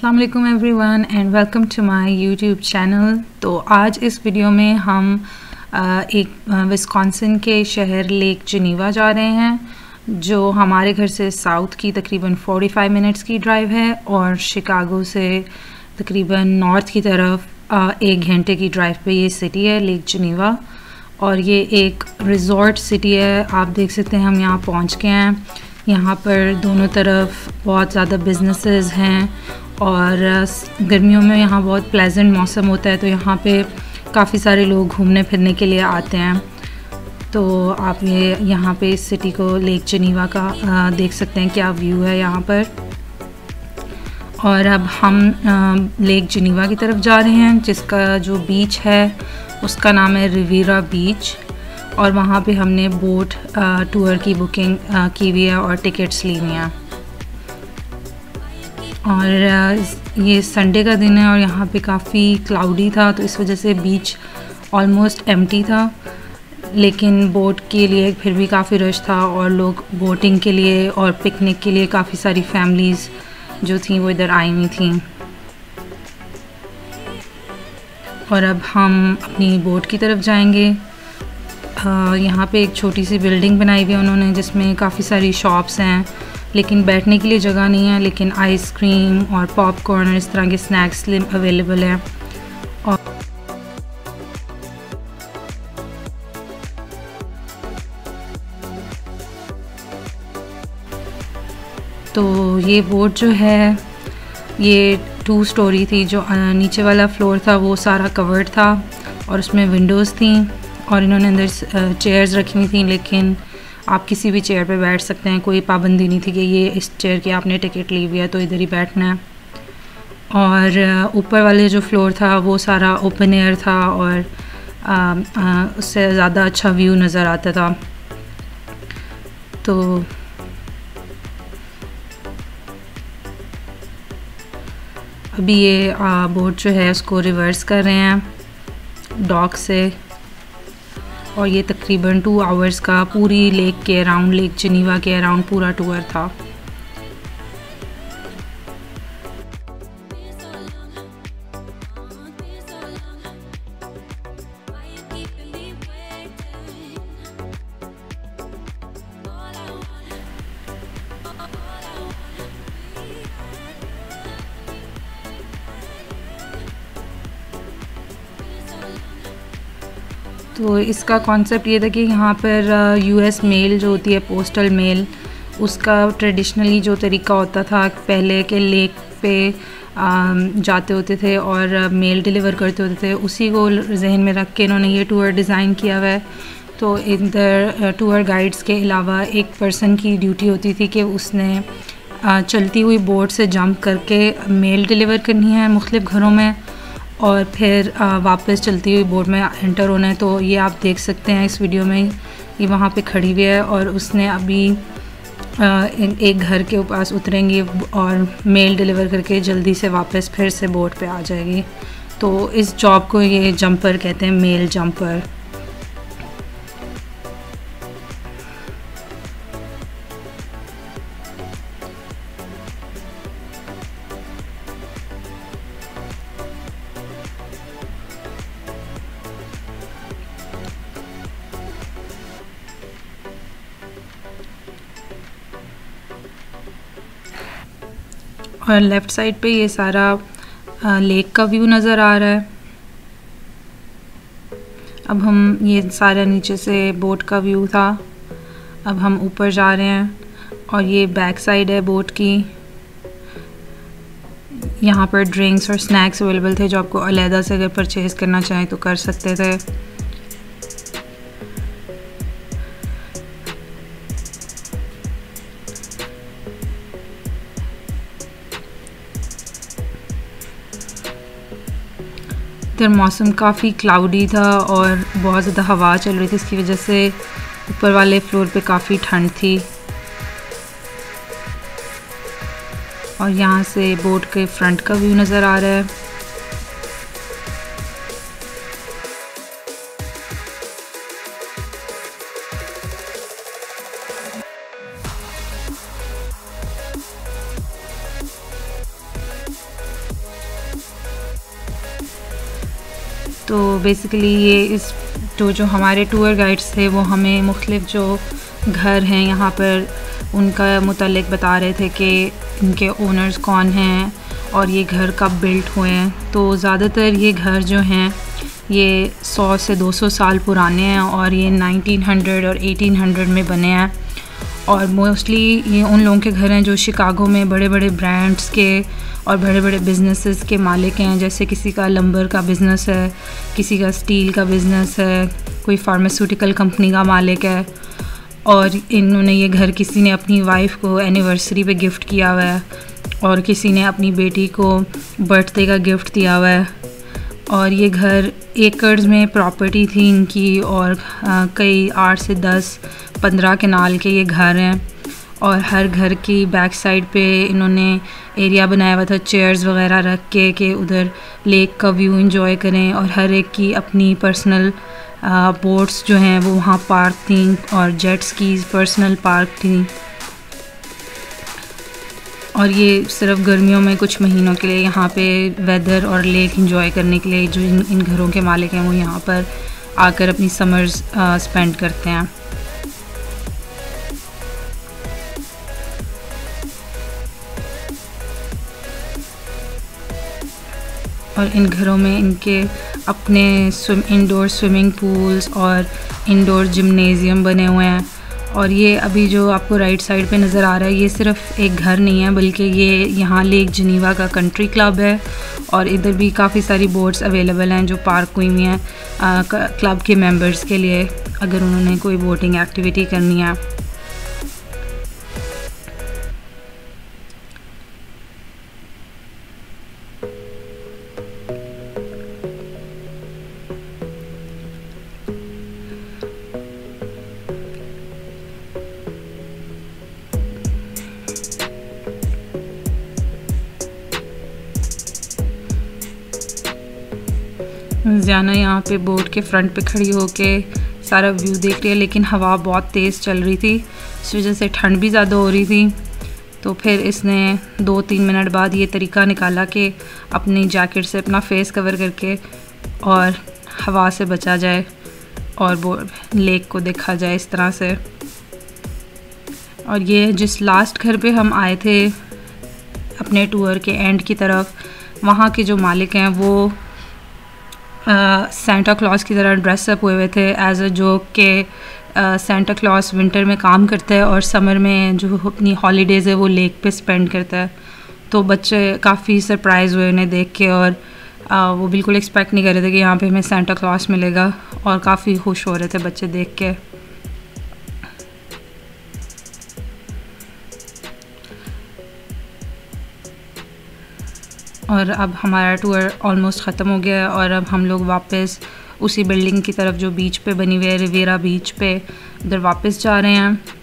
अस्सलाम वालेकुम everyone and welcome to my YouTube channel. तो आज इस वीडियो में हम एक विस्कॉन्सिन के शहर लेक जिनीवा जा रहे हैं, जो हमारे घर से साउथ की तकरीबन 45 मिनट्स की ड्राइव है और शिकागो से तकरीबन नॉर्थ की तरफ 1 घंटे की ड्राइव पे ये सिटी है लेक जिनीवा। और ये एक रिज़ॉर्ट सिटी है। आप देख सकते हैं हम यहाँ पहुँच गए हैं। यहाँ पर दोनों तरफ बहुत ज़्यादा बिजनेसेस हैं और गर्मियों में यहाँ बहुत प्लेजेंट मौसम होता है, तो यहाँ पे काफ़ी सारे लोग घूमने फिरने के लिए आते हैं। तो आप ये यहाँ पे इस सिटी को लेक जिनीवा का देख सकते हैं क्या व्यू है यहाँ पर। और अब हम लेक जिनीवा की तरफ जा रहे हैं, जिसका जो बीच है उसका नाम है रिवीरा बीच। और वहाँ पे हमने बोट टूर की बुकिंग की हुई है और टिकट्स ली हुई हैं। और ये संडे का दिन है और यहाँ पे काफ़ी क्लाउडी था, तो इस वजह से बीच ऑलमोस्ट एम्प्टी था, लेकिन बोट के लिए फिर भी काफ़ी रश था और लोग बोटिंग के लिए और पिकनिक के लिए काफ़ी सारी फैमिलीज़ जो थी वो इधर आई हुई थी। और अब हम अपनी बोट की तरफ जाएंगे। यहाँ पे एक छोटी सी बिल्डिंग बनाई हुई है उन्होंने, जिसमें काफ़ी सारी शॉप्स हैं, लेकिन बैठने के लिए जगह नहीं है। लेकिन आइसक्रीम और पॉपकॉर्न और इस तरह के स्नैक्स अवेलेबल हैं। और तो ये बोट जो है ये 2 स्टोरी थी। जो नीचे वाला फ्लोर था वो सारा कवर्ड था और उसमें विंडोज़ थी और इन्होंने अंदर चेयर्स रखी हुई थी, लेकिन आप किसी भी चेयर पे बैठ सकते हैं। कोई पाबंदी नहीं थी कि ये इस चेयर की आपने टिकट ली हुई है तो इधर ही बैठना है। और ऊपर वाले जो फ्लोर था वो सारा ओपन एयर था और उससे ज़्यादा अच्छा व्यू नज़र आता था। तो अभी ये बोट जो है उसको रिवर्स कर रहे हैं डॉक से, और ये तकरीबन 2 आवर्स का पूरी लेक के अराउंड, लेक जिनीवा के अराउंड पूरा टूर था। तो इसका कॉन्सेप्ट ये था कि यहाँ पर यूएस मेल जो होती है, पोस्टल मेल, उसका ट्रेडिशनली जो तरीका होता था पहले के लेक पे जाते होते थे और मेल डिलीवर करते होते थे, उसी को जहन में रख के इन्होंने ये टूर डिज़ाइन किया हुआ है। तो इधर टूर गाइड्स के अलावा एक पर्सन की ड्यूटी होती थी कि उसने चलती हुई बोट से जंप करके मेल डिलीवर करनी है मुख्तलिफ़ घरों में और फिर वापस चलती हुई बोट में एंटर होना है। तो ये आप देख सकते हैं इस वीडियो में, ये वहाँ पे खड़ी हुई है और उसने अभी एक घर के पास उतरेंगी और मेल डिलीवर करके जल्दी से वापस फिर से बोट पे आ जाएगी। तो इस जॉब को ये जंपर कहते हैं, मेल जंपर। और लेफ़्ट साइड पे ये सारा लेक का व्यू नज़र आ रहा है। अब हम ये सारा नीचे से बोट का व्यू था, अब हम ऊपर जा रहे हैं और ये बैक साइड है बोट की। यहाँ पर ड्रिंक्स और स्नैक्स अवेलेबल थे, जो आपको अलहदा से अगर परचेज़ करना चाहें तो कर सकते थे। इधर मौसम काफ़ी क्लाउडी था और बहुत ज़्यादा हवा चल रही थी, इसकी वजह से ऊपर वाले फ्लोर पे काफ़ी ठंड थी। और यहाँ से बोट के फ्रंट का व्यू नज़र आ रहा है। तो बेसिकली ये इस जो हमारे टूर गाइड्स थे वो हमें मुख्तलिफ़ जो घर हैं यहाँ पर उनका मुतालिक बता रहे थे कि इनके ओनर्स कौन हैं और ये घर कब बिल्ट हुए हैं। तो ज़्यादातर ये घर जो हैं ये 100 से 200 साल पुराने हैं और ये 1900 और 1800 में बने हैं। और मोस्टली ये उन लोगों के घर हैं जो शिकागो में बड़े बड़े ब्रांड्स के और बड़े बड़े बिज़नेसेस के मालिक हैं। जैसे किसी का लंबर का बिज़नेस है, किसी का स्टील का बिज़नेस है, कोई फार्मास्यूटिकल कंपनी का मालिक है। और इन्होंने ये घर किसी ने अपनी वाइफ को एनिवर्सरी पे गिफ्ट किया हुआ है और किसी ने अपनी बेटी को बर्थडे का गिफ्ट दिया हुआ है। और ये घर एकर्स में प्रॉपर्टी थी इनकी और कई 8 से 10-15 कनाल के ये घर हैं। और हर घर की बैक साइड पे इन्होंने एरिया बनाया हुआ था चेयर्स वगैरह रख के कि उधर लेक का व्यू एंजॉय करें। और हर एक की अपनी पर्सनल बोट्स जो हैं वो वहाँ पार्क थी और जेट स्कीज़ पर्सनल पार्क थी। और ये सिर्फ गर्मियों में कुछ महीनों के लिए यहाँ पे वेदर और लेक एंजॉय करने के लिए जो इन घरों के मालिक हैं वो यहाँ पर आकर अपनी समर्स स्पेंड करते हैं। और इन घरों में इनके अपने इंडोर स्विमिंग पूल्स और इंडोर जिम्नेज़ियम बने हुए हैं। और ये अभी जो आपको राइट साइड पे नज़र आ रहा है ये सिर्फ एक घर नहीं है बल्कि ये यहाँ लेक जिनीवा का कंट्री क्लब है। और इधर भी काफ़ी सारी बोट्स अवेलेबल हैं जो पार्क हुई हुई हैं क्लब के मेंबर्स के लिए अगर उन्होंने कोई बोटिंग एक्टिविटी करनी है। ज़ियाना यहाँ पे बोट के फ्रंट पे खड़ी होके सारा व्यू देख रही है, लेकिन हवा बहुत तेज़ चल रही थी, इस वजह से ठंड भी ज़्यादा हो रही थी। तो फिर इसने 2-3 मिनट बाद ये तरीका निकाला कि अपनी जैकेट से अपना फेस कवर करके और हवा से बचा जाए और लेक को देखा जाए इस तरह से। और ये जिस लास्ट घर पे हम आए थे अपने टूर के एंड की तरफ, वहाँ के जो मालिक हैं वो सेंटा क्लॉज की तरह ड्रेसअप हुए हुए थे एज अ जोक के सेंटा क्लॉज विंटर में काम करता है और समर में जो अपनी हॉलीडेज़ है वो लेक पे स्पेंड करता है। तो बच्चे काफ़ी सरप्राइज़ हुए उन्हें देख के और वो बिल्कुल एक्सपेक्ट नहीं कर रहे थे कि यहाँ पे हमें सेंटा क्लॉज मिलेगा और काफ़ी खुश हो रहे थे बच्चे देख के। और अब हमारा टूर ऑलमोस्ट ख़त्म हो गया है और अब हम लोग वापस उसी बिल्डिंग की तरफ जो बीच पे बनी हुई है रिवेरा बीच पे उधर वापस जा रहे हैं।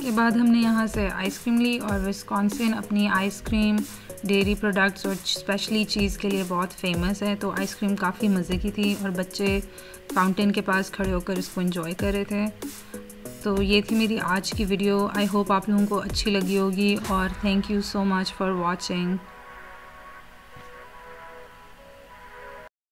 के बाद हमने यहाँ से आइसक्रीम ली और विस्कॉन्सिन अपनी आइसक्रीम, डेयरी प्रोडक्ट्स और स्पेशली चीज़ के लिए बहुत फेमस है। तो आइसक्रीम काफ़ी मज़े की थी और बच्चे फाउंटेन के पास खड़े होकर इसको एंजॉय कर रहे थे। तो ये थी मेरी आज की वीडियो। आई होप आप लोगों को अच्छी लगी होगी और thank you so much for watching.